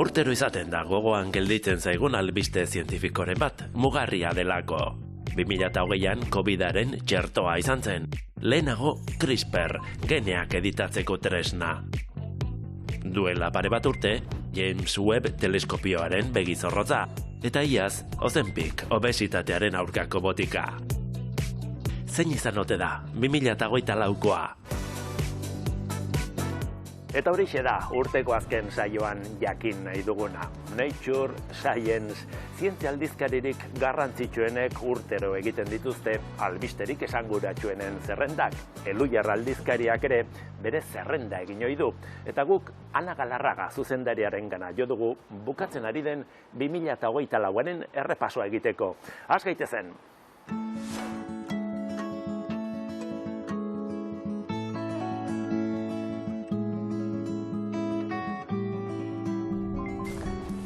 Urtero izaten da gogoan gelditzen zaigun albiste zientifikoren bat, mugarria delako. 2008an COVID-aren txertoa izan zen. Lehenago CRISPR, geneak editatzeko tresna. Duela pare bat urte, James Webb teleskopioaren begizorrotza. Eta iaz, Ozempic, obesitatearen aurkako botika. Zein izan ote da, 2008koa? Eta horixe da, urteko azken saioan jakin nahi duguna. Nature, Science, zientzia aldizkaririk garrantzitsuenek urtero egiten dituzte albisterik esanguratsuenen zerrendak. Elhuyar aldizkariak ere bere zerrenda egin ohi du. Eta guk Ana Galarraga zuzendariarengana jo dugu bukatzen ari den 2024aren errepasoa egiteko. Has gaitezen!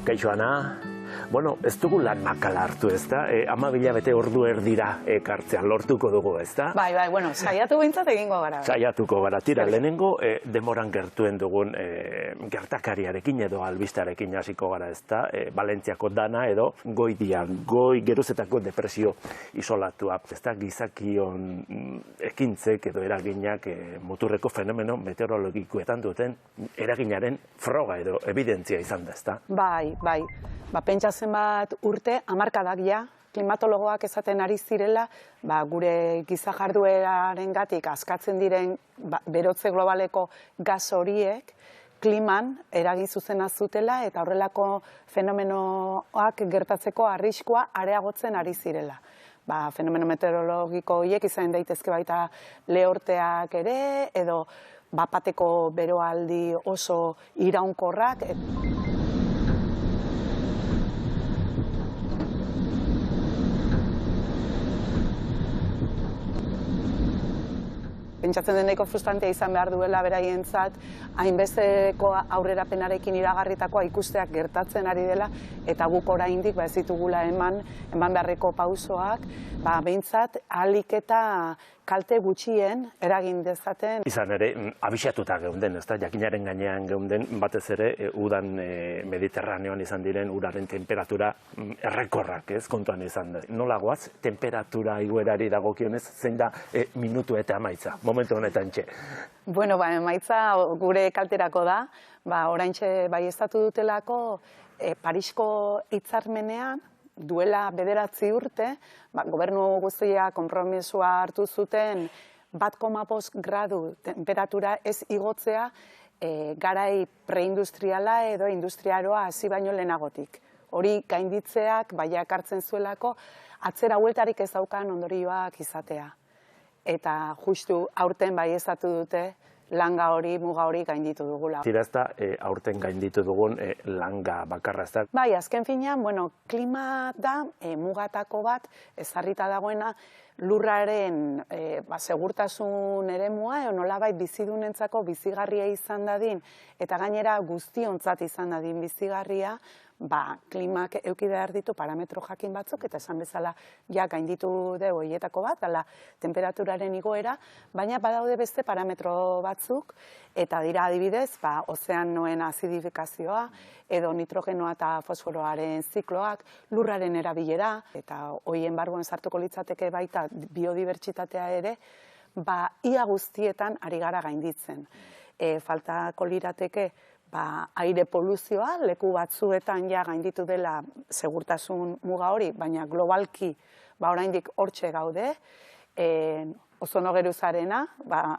Kaixo, Ana. Bueno, ez dugu lan makala hartu, ezta? 12 bete ordu erdira ekartzea lortuko dugu, ezta? Bai, bueno, saiatu behintzat egingo gara. Saiatuko gara, tira, lehenengo demoran gertuen dugun gertakariarekin edo albistarekin hasiko gara, ezta? Valentziako dana edo goidian, gerozetako depresio isolatua, ezta? Gizakion ekintzek edo eraginak muturreko fenomeno meteorologikoetan duten eraginaren froga edo evidentzia izan da, ezta? Bai. Pentsatzen bat urte, hamarkadak ja, klimatologoak esaten ari zirela, gure giza jarduerarengatik askatzen diren berotze globaleko gas horiek kliman eragin zuzena zutela eta horrelako fenomenoak gertatzeko arriskua areagotzen ari zirela. Fenomeno meteorologiko horiek izan daitezke baita lehorteak ere, edo bapateko beroaldi oso iraunkorrak. Pentsatzen den nahiko frustrantea izan behar duela beraientzat, hainbesteko aurrerapenarekin iragarritakoa ikusteak gertatzen ari dela, eta guk oraindik ez ditugula eman beharreko pausoak, behintzat ahalik eta kalte gutxien eragin dezaten. Izan ere, abixatuta geunden, ezta? Jakinaren gainean geunden, batez ere, udan Mediterraneoan izan diren uraren temperatura errekorrak, ez? Kontuan izan da. Nola goaz, temperatura igoerari dagokionez, zein da minutu eta emaitza, momentu honetan txe? Bueno, emaitza gure kalterako da, oraintxe baieztatu dutelako Parisko hitzarmenean, duela 9 urte, gobernu guztia konpromisoa hartu zuten 1,5 gradu temperatura ez igotzea garai preindustriala edo industriaroa hasi baino lehenagotik. Hori gainditzeak ekartzen zuelako atzera bueltarik ez daukan ondorioak izatea. Eta justu aurten baieztatu dute langa hori, muga hori gainditu dugula. Tira ez da, aurten gainditu dugun langa bakarra ez da? Bai, azken finean, klima da mugatako bat, ezarrita dagoena, lurraren segurtasun eremua, nolabait bizidunentzako bizigarria izan dadin, eta gainera guztiontzat izan dadin bizigarria, klimak eduki behar ditu parametro jakin batzuk, eta esan bezala gainditu dugu horietako bat, temperaturaren igoera, baina badaude beste parametro batzuk, eta dira adibidez, ozeanoen azidifikazioa, edo nitrogenoa eta fosforoaren zikloak, lurraren erabilera, eta horien barruan sartuko litzateke baita biodibertsitatea ere, ia guztietan ari gara gainditzen. Faltako lirateke, aire poluzioa, leku batzuetan gainditu dela segurtasun muga hori, baina globalki oraindik hortxe gaude, ozono geruzarena,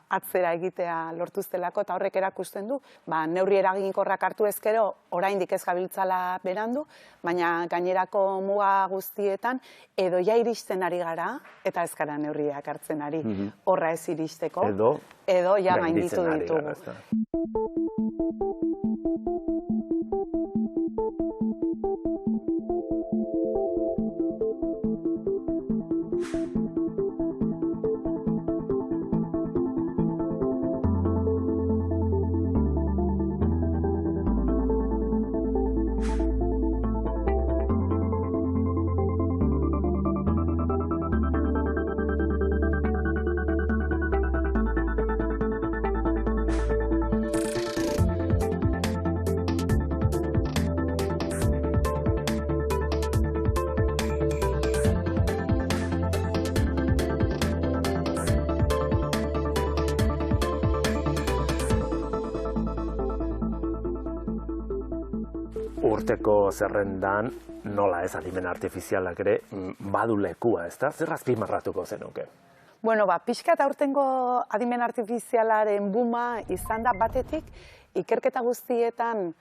atzera egitea lortuztelako, eta horrek erakusten du, neurri eraginkorrak hartu ezkero, oraindik ez gabiltzala berandu, baina gainerako muga guztietan, edo iristen ari gara, eta ez gara neurriak hartzen ari, horra ez iristeko, edo gainditu ditugu. urteko zerrendan, nola ez adimen artifizialak ere, badu lekua, ezta? Zer azpimarratuko zenuke? Bueno, pixkat aurtengo adimen artifizialaren buma izan da batetik, ikerketa guztietan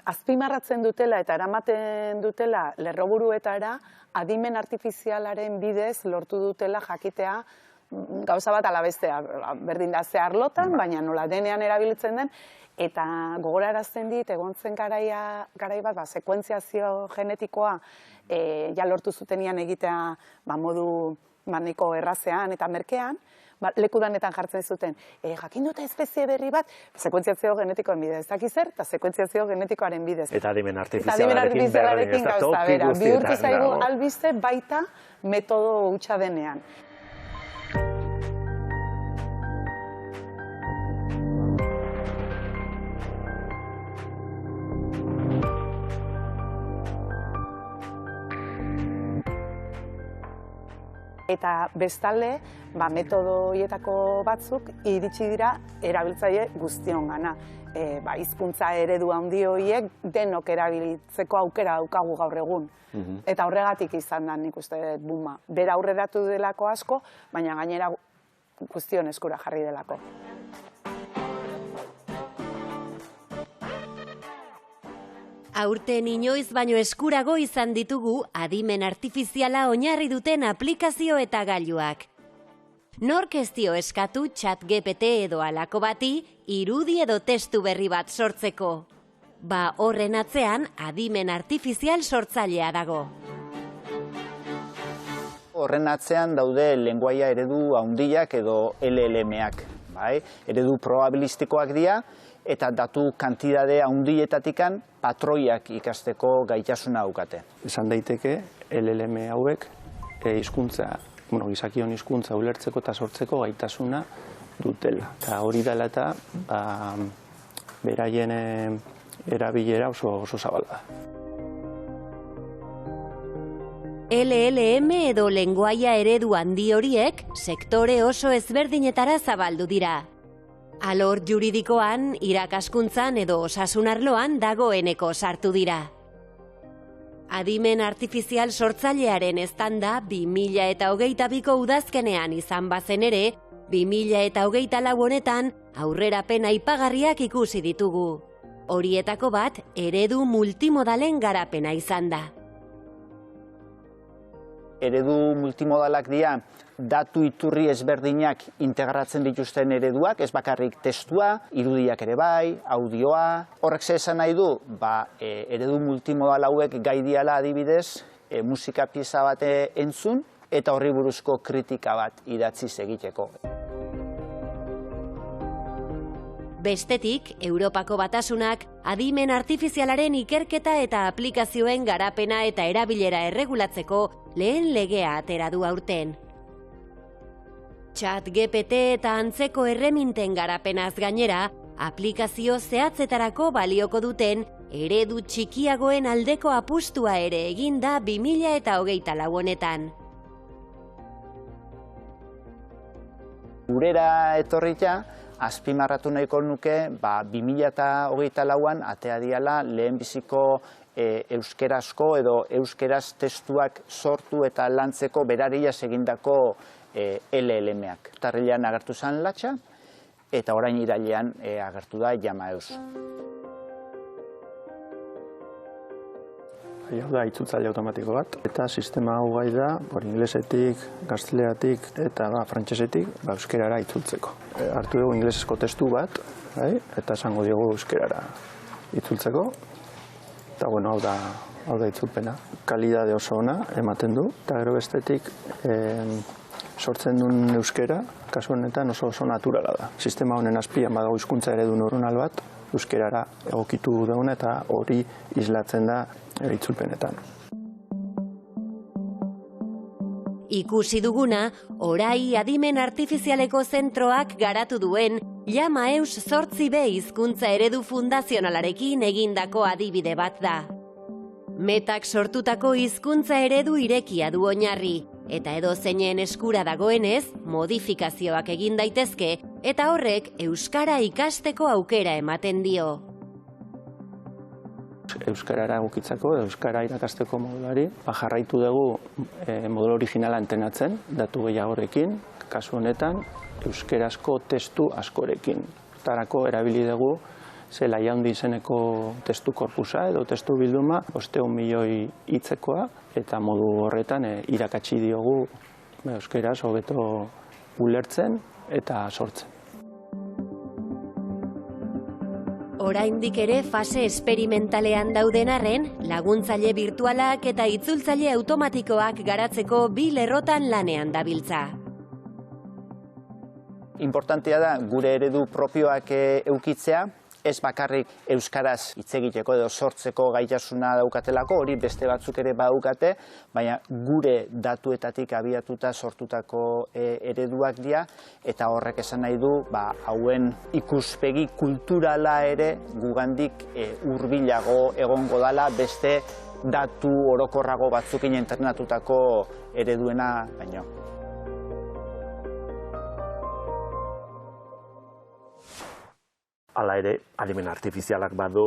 azpimarratzen dutela eta eramaten dutela lerroburuetara adimen artifizialaren bidez lortu dutela jakitea gauza bat ala bestea, berdin da ze arlotan, baina nola denean erabiltzen den, eta gogorarazten dit, egon zen garai bat, sekuentziazio genetikoa ja lortu zutenian egitea modu nahiko errazean eta merkean, lekudanetan jartzen zuten, jakin dute espezie berri bat, sekuentziazio genetikoen bidez, ez dakiz zer, eta sekuentziazio genetikoaren bidez. Eta adimen artifizialarekin gauza bera. guztietan. Bihurtu zaigu albiste baita metodo hutsa denean. Eta bestalde, metodo horietako batzuk iritsi dira erabiltzaile guztiongana. Hizkuntza eredu handi horiek denok erabiltzeko aukera daukagu gaur egun. Eta horregatik izan da nik uste dut buma. Bera aurreratu delako asko, baina gainera guztion eskura jarri delako. Aurten inoiz baino eskurago izan ditugu adimen artifiziala oinarri duten aplikazio eta gailuak. Nork ez dio eskatu ChatGPT edo halako bati irudi edo testu berri bat sortzeko. Horren atzean adimen artifizial sortzailea dago. Horren atzean daude lenguaia eredu handiak edo LLM-ak. Eredu probabilistikoak dira, eta datu kantidade handietatikan patroiak ikasteko gaitasuna daukate. Esan daiteke, LLM hauek gizakion hizkuntza ulertzeko eta sortzeko gaitasuna dutela. Eta hori dela eta beraien erabilera oso zabala da. LLM edo lenguaia eredu handi horiek sektore oso ezberdinetara zabaldu dira. Alor juridikoan, irakaskuntzan edo osasun arloan dagoeneko sartu dira. Adimen artifizial sortzailearen eztanda 2022ko udazkenean izan bazen ere, 2024 honetan aurrerapen aipagarriak ikusi ditugu. Horietako bat eredu multimodalen garapena izan da. Eredu multimodalak dira datu iturri ezberdinak integratzen dituzten ereduak, ez bakarrik testua, irudiak ere bai, audioa. Horrek ze esan nahi du, eredu multimodal hauek gai diala adibidez, musika pieza bat entzun, eta horri buruzko kritika bat idatziz egiteko. Bestetik, Europako Batasunak adimen artifizialaren ikerketa eta aplikazioen garapena eta erabilera erregulatzeko lehen legea atera du aurten. ChatGPT eta antzeko erreminten garapenaz gainera, aplikazio zehatzetarako balioko duten eredu txikiagoen aldeko apustua ere egin da 2024 honetan. Gurera etorrita, azpimarratu nahiko nuke, 2024an atea diala lehenbiziko euskerazko edo euskeraz testuak sortu eta lantzeko berariaz egindako LLM-ak. Urtarrilean agertu zen Latxa, eta orain irailean agertu da Yamaeus. Hau da itzultzaile automatiko bat, eta sistema hau gai da, inglesetik, gazteleatik eta frantsesetik euskerara itzultzeko. Hartu dugu inglesezko testu bat, eta esango diogu euskerara itzultzeko, eta hau da itzulpena. Kalidade oso ona ematen du, eta gero bestetik sortzen duen euskera, kasu honetan oso naturala da. Sistema honen azpian badago hizkuntza eredu neuronal bat, euskerara egokitu duguna eta hori islatzen da itzulpenetan. Ikusi duguna, orai adimen artifizialeko zentroak garatu duen Yamaeus 8B hizkuntza eredu fundazionalarekin egindako adibide bat da. Metak sortutako hizkuntza eredu irekia du oinarri, eta edozeinen eskura dagoenez, modifikazioak egin daitezke, eta horrek euskara ikasteko aukera ematen dio. euskarara egokitzako, euskara irakasteko moduari, jarraitu dugu modelo originala entrenatzen, datu gehiagorekin, kasu honetan, euskarazko testu askorekin. Tarako erabili dugu zela jaundi izeneko testu korpusa edo testu bilduma, 500 milioi hitzekoa, eta modu horretan irakatsi diogu euskaraz hobeto ulertzen eta sortzen. Oraindik ere fase esperimentalean dauden arren, laguntzaile virtualak eta itzultzaile automatikoak garatzeko bi lerrotan lanean dabiltza. Importantea da gure eredu propioak eukitzea, ez bakarrik euskaraz hitz egiteko edo sortzeko gaitasuna daukatelako, hori beste batzuk ere badaukate, baina gure datuetatik abiatuta sortutako ereduak dira, eta horrek esan nahi du, hauen ikuspegi kulturala ere gugandik hurbilago egongo dala beste datu orokorrago batzukin entrenatutako ereduena baino. Hala ere, adimen artifizialak badu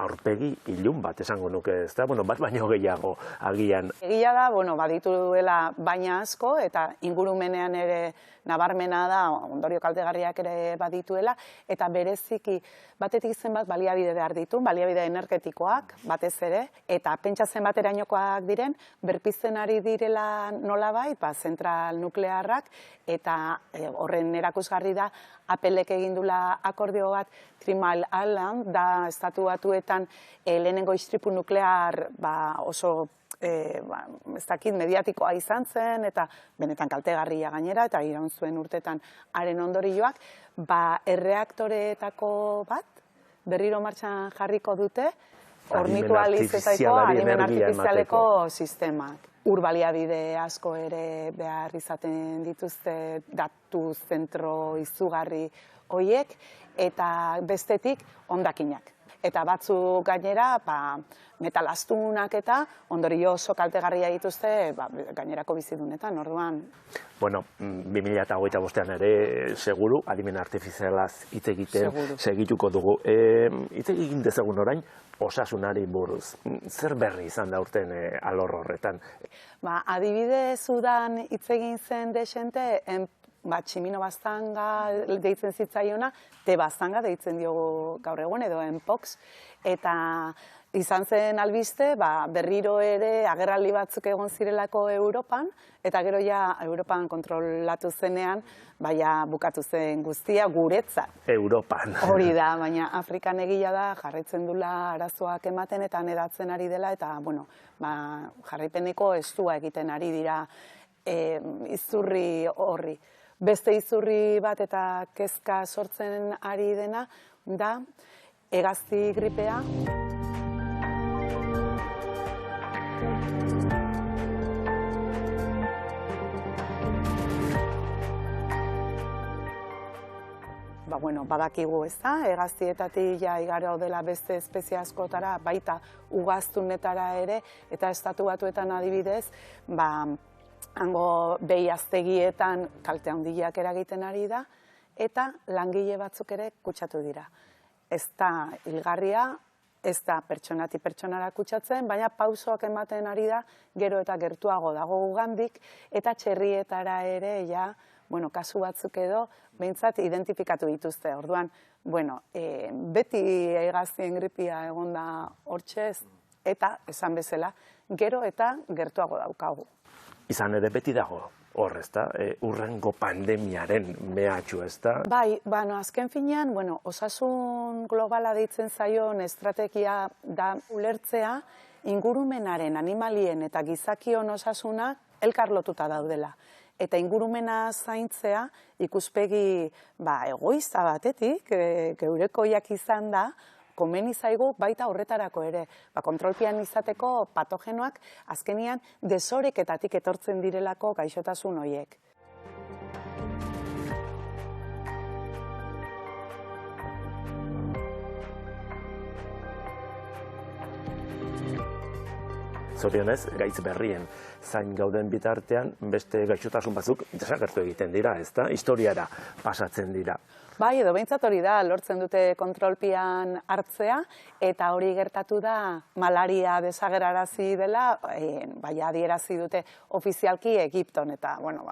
aurpegi ilun bat esango nuke, ezta? Bueno, bat baino gehiago agian. Egia da, baditu duela baina asko eta ingurumenean ere nabarmena da, ondorio kaltegarriak ere badituela, eta bereziki batetik zenbat baliabide behar ditu, baliabide energetikoak batez ere, eta pentsa zenbaterainokoak diren, berpizten ari direla nolabait, zentral nuklearrak, eta horren erakusgarri da, Applek egindula akordio bat, Three Mile Island, da estatu batuetan lehenengo istripu nuklear oso ez dakit mediatikoa izan zen, eta benetan kaltegarria gainera, eta iraun zuen urtetan haren ondorioak, erreaktoreetako bat, berriro martxan jarriko dute, ornitu alizetaiko adimen artifizialeko sistemak. Urbaliabide asko ere behar izaten dituzte datu zentro izugarri horiek, eta bestetik hondakinak. Eta batzuk gainera, metalastunak eta ondorio oso kaltegarria dituzte gainerako bizidunetan, orduan. Bueno, 2025an ere seguru, adimen artifizialaz hitz egiten segituko dugu. Hitz egin dezagun orain, osasunari buruz. Zer berri izan da urten alor horretan? Adibidez udan hitz egin zen desente, tximino baztanga deitzen zitzaiona, te baztanga deitzen diogu gaur egun edo Mpox, eta izan zen albiste, berriro ere agerraldi batzuk egon zirelako Europan, eta gero ja Europan kontrolatu zenean, bukatu zen guztia guretzat. Europan. Hori da, baina Afrikan egia da jarraitzen dula arazoak ematen eta nedatzen ari dela, eta jarraipeneko estua egiten ari dira izurri horri. Beste izurri bat eta kezka sortzen ari dena da hegazti gripea. Badakigu ez da, hegaztietatik igaro dela beste espezie askotara, baita ugaztunetara ere, eta estatu batuetan adibidez, hango behi aztegietan kalte handiak eragiten ari da, eta langile batzuk ere kutsatu dira. Ez da hilgarria, ez da pertsonatik pertsonara kutsatzen, baina pausoak ematen ari da, gero eta gertuago dago ugandik, eta txerrietara ere, kasu batzuk edo, behintzat identifikatu dituzte. Orduan, beti hegaztien gripia egonda hortxe, eta esan bezala, gero eta gertuago daukagu. Izan ere beti dago hor, ezta? Urrengo pandemiaren mehatxu, ezta? Azken finean, osasun globala deitzen zaion estrategia da ulertzea, ingurumenaren, animalien eta gizakion osasuna elkarlotuta daudela. Eta ingurumena zaintzea ikuspegi egoista batetik, geurekoiak izan da, komeni zaigu baita horretarako ere. Kontrolpean izateko patogenoak azkenian desoreketatik etortzen direlako gaixotasun horiek. Zorionez, gaitz berrien zain gauden bitartean, beste gaixotasun batzuk desagertu egiten dira, ezta? Historiara pasatzen dira. Bai, edo behintzat hori da, lortzen dute kontrolpian hartzea, eta hori gertatu da malaria desagerarazi dela, bai, adierazi dute ofizialki Egipton, eta, bueno,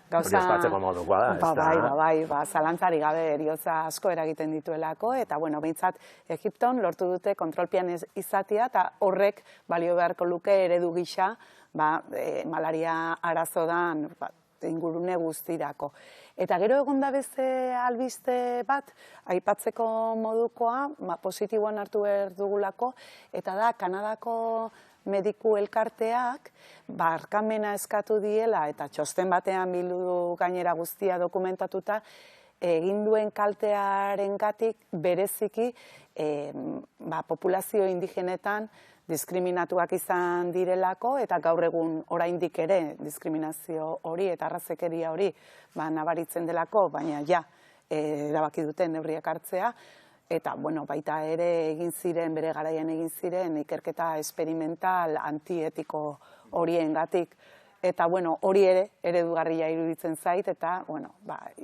gauza... Hori ospatzeko modukoa da, ezta? Bai, zalantzari gabe heriotza asko eragiten dituelako, eta, bueno, behintzat Egipton lortu dute kontrolpian izatea, eta horrek balio beharko luke eredu gisa, malaria arazodan, ingurune guztirako. Eta gero egon da beste albiste bat, aipatzeko modukoa, positiboan hartu behar dugulako, eta da Kanadako mediku elkarteak barkamena eskatu diela, eta txosten batean bildu du gainera guztia dokumentatuta, egin duen kaltearengatik bereziki populazio indigenetan diskriminatuak izan direlako, eta gaur egun oraindik ere diskriminazio hori eta arrazekeria hori nabaritzen delako, baina erabaki duten neurriak hartzea, eta baita ere egin ziren, bere garaian egin ziren, ikerketa esperimental antietiko horiengatik, eta hori ere eredugarria iruditzen zait, eta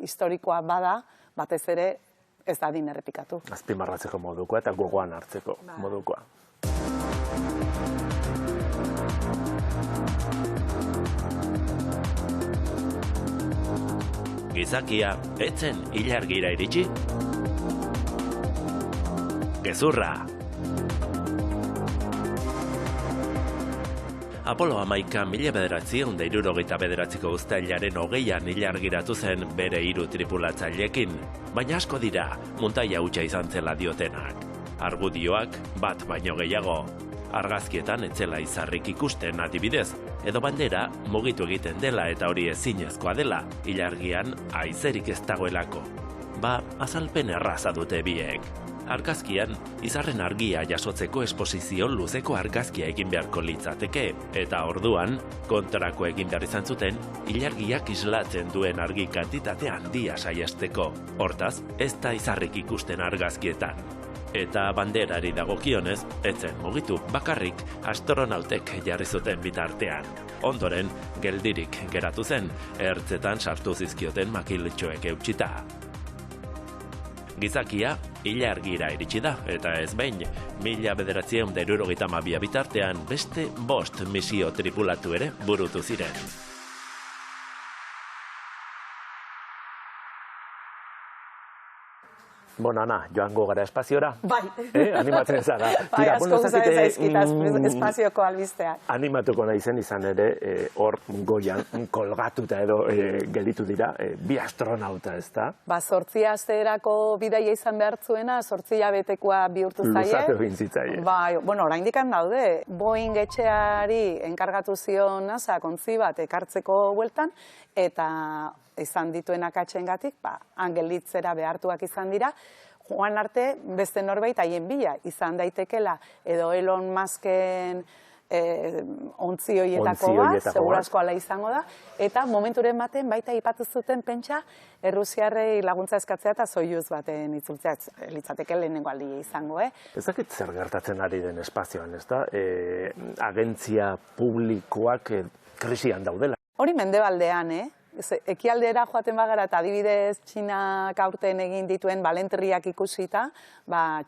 historikoa bada, batez ere ez dadin errepikatu. Azpimarratzeko modukoa eta gogoan hartzeko modukoa. Gizakia etzen ilargira iritsi? Gezurra! Apolo 11 1969ko uztailaren 20an ilargiratu zen bere 3 tripulatzaileekin, baina asko dira muntaia hutsa izan zela diotenak. Argudioak bat baino gehiago. Argazkietan etzela izarrik ikusten adibidez, edo bandera mugitu egiten dela eta hori ezinezkoa dela, ilargian haizerik ez dagoelako. Azalpen erraza dute biek. Argazkian, izarren argia jasotzeko esposizio luzeko argazkia egin beharko litzateke, eta orduan, kontrako egin behar izan zuten, ilargiak islatzen duen argi kantitate handia saiesteko. Hortaz, ez da izarrik ikusten argazkietan. Eta banderari dagokionez, etzen mugitu bakarrik astronautek jarri zuten bitartean. Ondoren, geldirik geratu zen, ertzetan sartu zizkioten makiltxoek eutxita. Gizakia, ilargira iritsi da, eta ez behin, 1972 bitartean beste 5 misio tripulatu ere burutu ziren. Ana, joango gara espaziora? Bai. Animatzen zara. Bai, asko gustatzen zaizkitaz espazioko albisteak. Animatuko naizen izan ere, hor goian kolgatuta edo gelditu dira, 2 astronauta, ez da? 8 asteerako bidaia izan behar zuena, 8 hilabetekoa bihurtu zaie. Luzatu egin zitzaie. Bai, oraindik daude. Boeing etxeari enkargatu zion NASA ontzi bat ekartzeko bueltan, eta izan dituen akatsengatik, gelditzera behartuak izan dira, joan arte beste norbait haien bila izan daitekela, edo Elon Musken ontzi horietako bat, segurazko ala izango da, eta momenturen baten baita aipatu zuten pentsa Errusiarrei laguntza eskatzea eta Soyuz baten itzultzea, litzateke lehenengo aldia izango, Ez dakit zer gertatzen ari den espazioan, ez da? Agentzia publikoak krisian daudela. Hori mendebaldean, Ekialdera joaten bagara eta adibidez Txinak aurten egin dituen balentriak ikusita,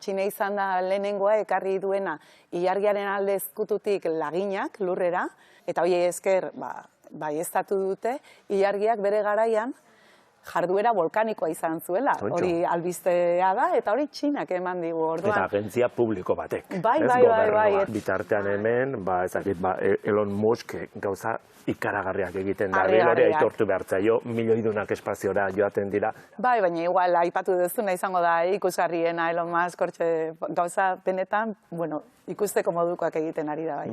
Txina izan da lehenengoa ekarri duena ilargiaren alde ezkututik laginak lurrera, eta hori esker baieztatu dute, ilargiak bere garaian jarduera volkanikoa izan zuela. Hori albistea da, eta hori Txinak eman digu. Eta agentzia publiko batek. Bai. Bitartean hemen, Elon Musk gauza ikaragarriak egiten da. Hori aitortu behartzaio, milioidunak espaziora joaten dira. Bai, baina igual aipatu duzuna izango da ikusgarriena Elon Musk gauza benetan, ikusteko modukoak egiten ari da bai.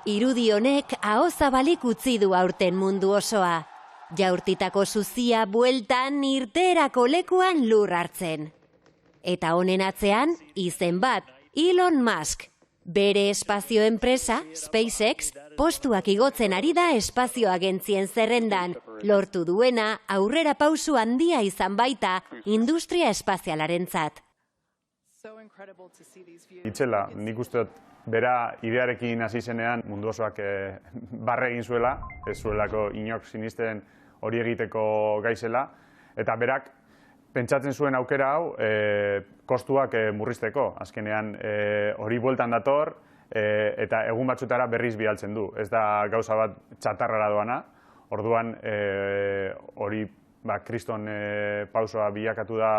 Irudi honek ahozabalik utzi du aurten mundu osoa. Jaurtitako zuzia bueltan irteerako lekuan lur hartzen. Eta honen atzean, izen bat, Elon Musk. Bere espazio enpresa, SpaceX, postuak igotzen ari da espazio agentzien zerrendan, lortu duena aurrera pausu handia izan baita industria espazialarentzat. Itxela, nik uste dut bera idearekin hasi zenean mundu osoak barre egin zuela, ez zuelako inok sinisten hori egiteko gaizela, eta berak pentsatzen zuen aukera hau kostuak murrizteko. Azkenean hori bueltan dator eta egun batzutara berriz bidaltzen du. Ez da gauza bat txatarrara doana, orduan hori kriston pausoa bilakatu da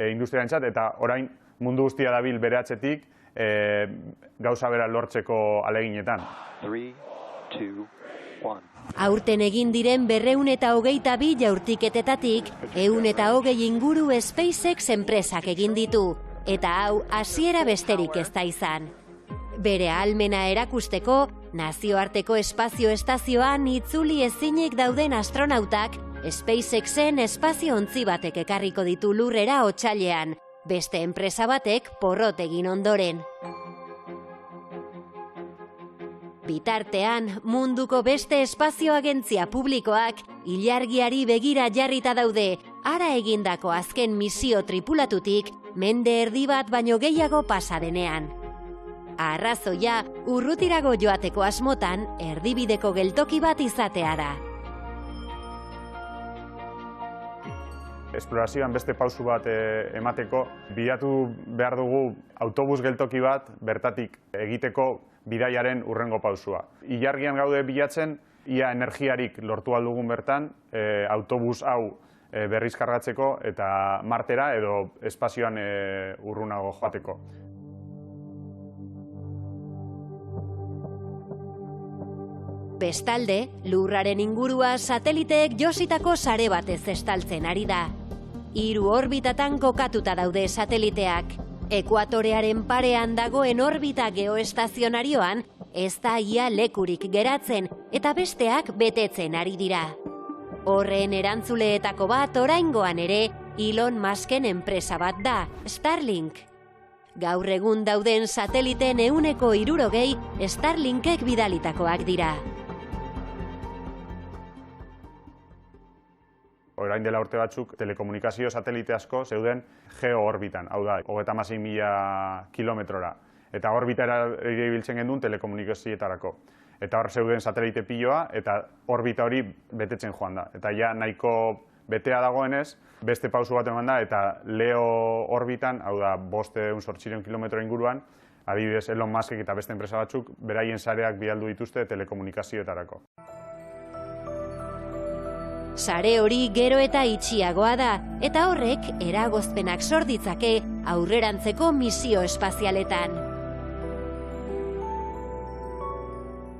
industriarentzat, eta orain mundu guztia dabil bere atzetik gauza bera lortzeko aleginetan. 3, 2, 1. Aurten egin diren 222 jaurtiketetatik, 120 inguru SpaceX enpresak egin ditu, eta hau hasiera besterik ez da izan. Bere ahalmena erakusteko, nazioarteko espazio estazioan itzuli ezinik dauden astronautak, SpaceXen espazio ontzi batek ekarriko ditu lurrera otsailean, beste enpresa batek porrot egin ondoren. Bitartean, munduko beste espazio agentzia publikoak ilargiari begira jarrita daude, ara egindako azken misio tripulatutik mende erdi bat baino gehiago pasa denean. Arrazoia, urrutirago joateko asmotan, erdibideko geltoki bat izatea da. Esplorazioan beste pausu bat emateko, bilatu behar dugu autobus geltoki bat bertatik egiteko bidaiaren urrengo pausua. Ilargian gaude bilatzen, ia energiarik lortu aldugun bertan, autobus hau berriz kargatzeko eta Martera edo espazioan urrunago joateko. Bestalde, lurraren ingurua sateliteek jositako sare batez estaltzen ari da. 3 orbitatan kokatuta daude sateliteak. Ekuatorearen parean dagoen orbita geoestazionarioan ez da ia lekurik geratzen eta besteak betetzen ari dira. Horren erantzuleetako bat oraingoan ere Elon Musken enpresa bat da, Starlink. Gaur egun dauden sateliten 60% Starlinkek bidalitakoak dira. Orain dela urte batzuk, telekomunikazio satelite asko zeuden geo-orbitan, hau da, 36.000 kilometrora. Eta orbitara ibiltzen gendun telekomunikazioetarako. Eta hor zeuden satelite piloa, eta orbita hori betetzen joan da. Eta ja nahiko betea dagoenez, beste pausu bat eman da, eta Leo orbitan, hau da, 500-800 kilometro inguruan, adibidez Elon Muskek eta beste enpresa batzuk, beraien sareak bialdu dituzte telekomunikazioetarako. Sare hori gero eta itxiagoa da, eta horrek eragozpenak sor ditzake aurrerantzeko misio espazialetan.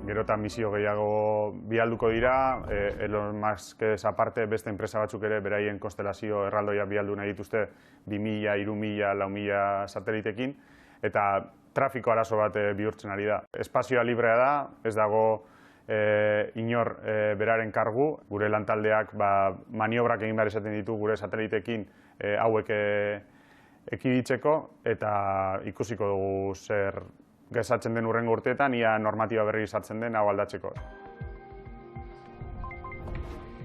Gero eta misio gehiago bialduko dira, Elon Musk aparte beste enpresa batzuk ere beraien konstelazio erraldoia bialdu nahi dituzte 2.000, 3.000, 4.000 satelitekin, eta trafiko arazo bat bihurtzen ari da. Espazioa librea da, ez dago inor beraren kargu, gure lantaldeak maniobrak egin behar esaten ditu gure satelitekin hauek ekiditzeko, eta ikusiko dugu zer gezatzen den urrengo urteetan, ia normatiba berri sartzen den hau aldatzeko.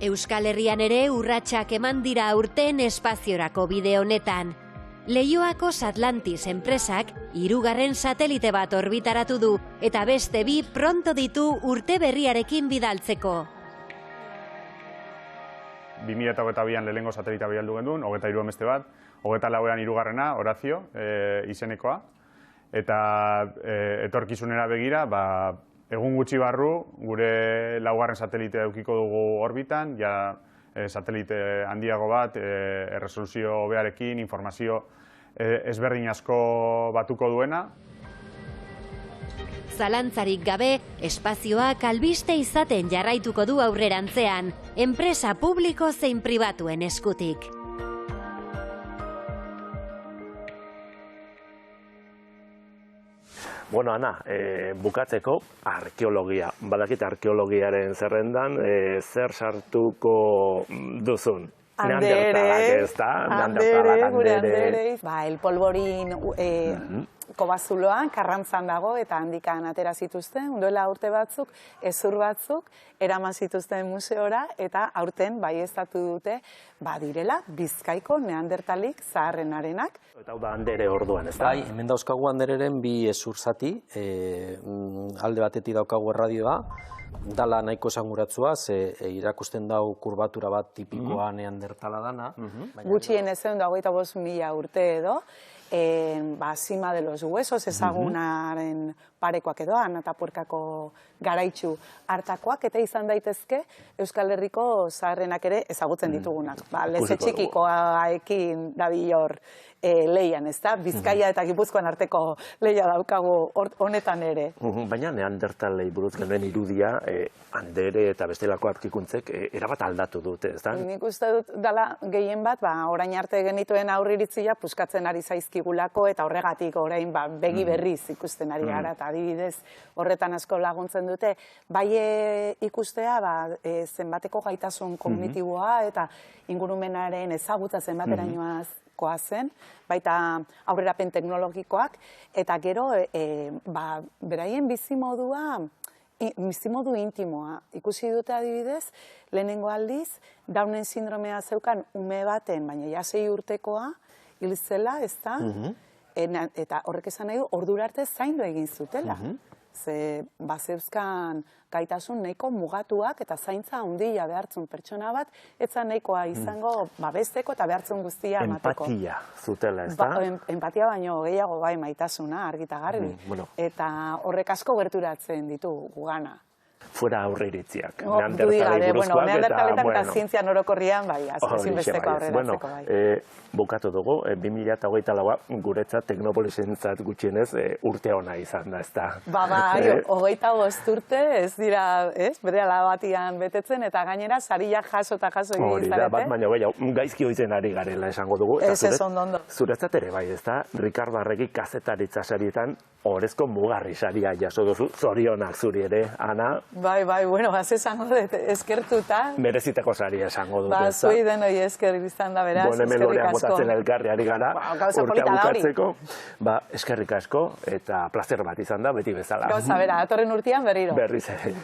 Euskal Herrian ere urratsak eman dira aurten espaziorako bide honetan. Leioako Atlantis enpresak 3. satelite bat orbitaratu du eta beste 2 pronto ditu urte berriarekin bidaltzeko. 2022an lehenengo satelita bialdu gendun, 23 beste bat, 24an 3. Horazio izenekoa, eta etorkizunera begira, egun gutxi barru, gure 4. satelitea edukiko dugu orbitan, ja satelite handiago bat, erresoluzio hobearekin, informazio ezberdin asko batuko duena. Zalantzarik gabe, espazioak albiste izaten jarraituko du aurrerantzean, enpresa publiko zein pribatuen eskutik. Bueno, Ana, bukatzeko arkeologia. Badakit arkeologiaren zerrendan zer sartuko duzun? Andere, gure Andere. El polvorin Kobazuloan, Karrantzan dago, eta handikan atera zituzten, duela urte batzuk, hezur batzuk, eraman zituzten museora, eta aurten baieztatu dute, direla, Bizkaiko neandertalik zaharrenarenak. Eta hau da Andere orduan, ez da? Bai, hemen dauzkagu Andereren bi hezur zati, alde batetik daukagu erradioa, dala nahiko esanguratzua, ze irakusten dau kurbatura bat tipikoa neandertala dana. Gutxien ez 125.000 urte edo, Sima de los Huesos ezagunaren parekoak edo, Anatapuerkako garaitxu hartakoak, eta izan daitezke Euskal Herriko zaharrenak ere ezagutzen ditugunak. Leze txikikoaekin dabilor leian, ez da? Bizkaia eta Gipuzkoan arteko leia daukagu honetan ere. Baina neandertalei buruz genuen irudia, Andere eta bestelako aurkikuntzek erabat aldatu dute, ez da? Nik uste dut dala gehien bat, orain arte genituen aurriritzia puskatzen ari zaizkigulako, eta horregatik orain begi berriz ikusten ari gara, eta adibidez horretan asko laguntzen dute, bai ikustea zenbateko gaitasun kognitiboa eta ingurumenaren ezagutza zenbaterainoazkoa zen, baita aurrerapen teknologikoak, eta gero beraien bizimodu intimoa. Ikusi dute adibidez, lehenengo aldiz, Downen sindromea zeukan ume baten, baina ja 6 urtekoa, hil zela, ez da? Eta horrek esan nahi du, ordura arte zaindu egin zutela. Ze bazeuzkan gaitasun nahiko mugatuak eta zaintza handia behartzun pertsona bat, etzan nahikoa izango besteko eta behartzun guztia emateko. Empatia zutela, ez da? Empatia baino gehiago maitasuna, argita garbi. Eta horrek asko gerturatzen ditu gugana. Fuera aurreiritziak. Neandertaletan eta zientzian orokorrian, ezinbesteko aurreratzeko. Bukatu dugu, 2024 guretzat Teknopolisentzat gutxienez urte ona izan da, ez da? 25 urte, ez dira, bere alabatian betetzen, eta gainera sariak jaso egin zarete. Bat baino gehiago, gaizki hoitzen ari garela esango dugu. Ez ondo. Zuretzat ere bai, ez da? Ricardo Arregi kazetaritza sarietan orezko mugarri saria jaso duzu, zorionak zuri ere, Ana? Bai, esango dut, eskertuta. Mereziteko saria esango dut, ez da? Zuei denoi esker izan da, beraz, eskerrik asko. Botatzen elkarri ari gara, urtea bukatzeko. Eskerrik asko, eta plazer bat izan da, beti bezala. Gauza, bera, atorren urtean berriro. Berriz ere.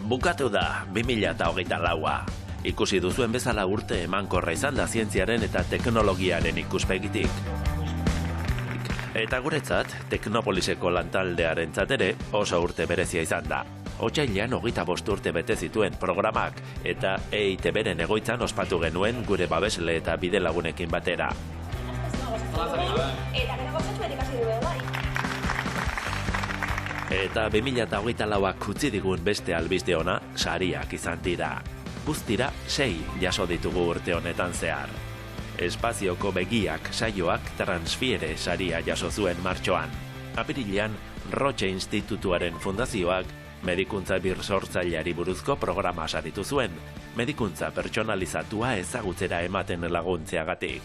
Bukatu da 2024a. Ikusi duzuen bezala urte emankorra izan da zientziaren eta teknologiaren ikuspegitik. Eta guretzat, Teknopoliseko lantaldearentzat ere oso urte berezia izan da. Otsailean 25 urte bete zituen programak eta EITB-ren egoitzan ospatu genuen gure babesle eta bidelagunekin batera. Eta 2024ak utzi digun beste albiste ona sariak izan dira. Guztira 6 jaso ditugu urte honetan zehar. Espazioko begiak saioak Transfiere saria jaso zuen martxoan. Apirilean Roche Institutuaren fundazioak medikuntza birsortzaileari buruzko programa saritu zuen, medikuntza pertsonalizatua ezagutzera ematen laguntzeagatik.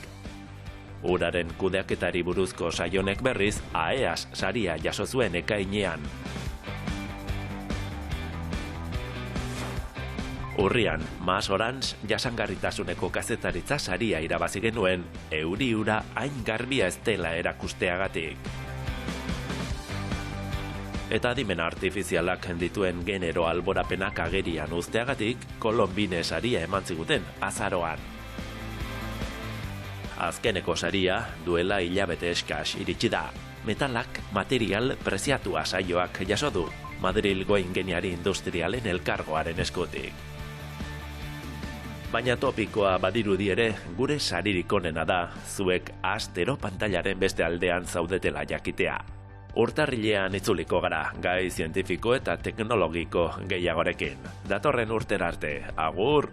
Uraren kudeaketari buruzko saionek berriz AEAS saria jaso zuen ekainean. Urrian, Mas Orange jasangarritasuneko kazetaritza saria irabazi genuen, euri ura hain garbia ez dela erakusteagatik. Eta adimen artifizialak dituen genero alborapenak agerian uzteagatik, Kolombine saria eman ziguten azaroan. Azkeneko saria duela hilabete eskas iritsi da. Metalak material preziatua saioak jaso du, Madrilgo ingeniari industrialen elkargoaren eskutik. Baina topikoa badirudi ere, gure saririk onena da, zuek astero pantailaren beste aldean zaudetela jakitea. Urtarrilean itzuliko gara, gai zientifiko eta teknologiko gehiagorekin. Datorren urtera arte, agur!